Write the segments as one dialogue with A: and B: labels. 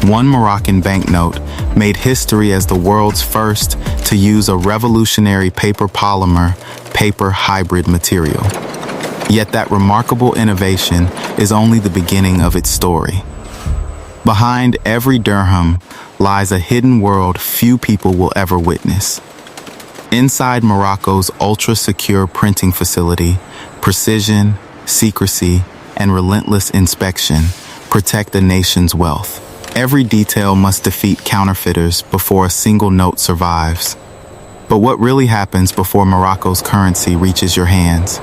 A: One Moroccan banknote made history as the world's first to use a revolutionary paper polymer, paper hybrid material. Yet that remarkable innovation is only the beginning of its story. Behind every dirham lies a hidden world few people will ever witness. Inside Morocco's ultra-secure printing facility, precision, secrecy, and relentless inspection protect a nation's wealth. Every detail must defeat counterfeiters before a single note survives. But what really happens before Morocco's currency reaches your hands?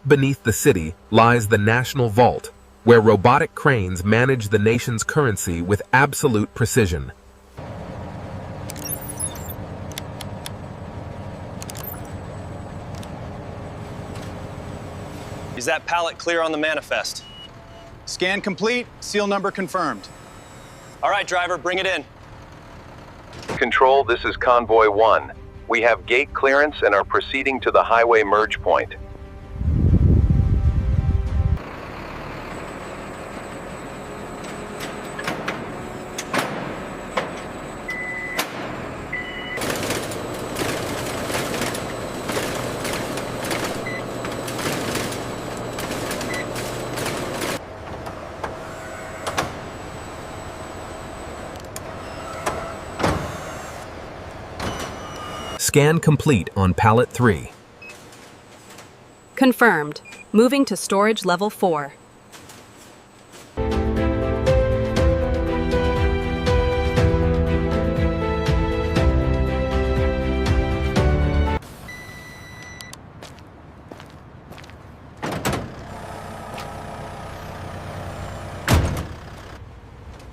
B: beneath the city lies the National Vault, where robotic cranes manage the nation's currency with absolute precision.
C: Is that pallet clear on the manifest?
D: Scan complete, seal number confirmed.
C: All right, driver, bring it in.
E: Control, this is Convoy 1. We have gate clearance and are proceeding to the highway merge point.
B: Scan complete on pallet 3.
F: Confirmed. Moving to storage level 4.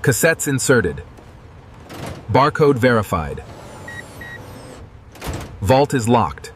B: Cassettes inserted. Barcode verified. Vault is locked.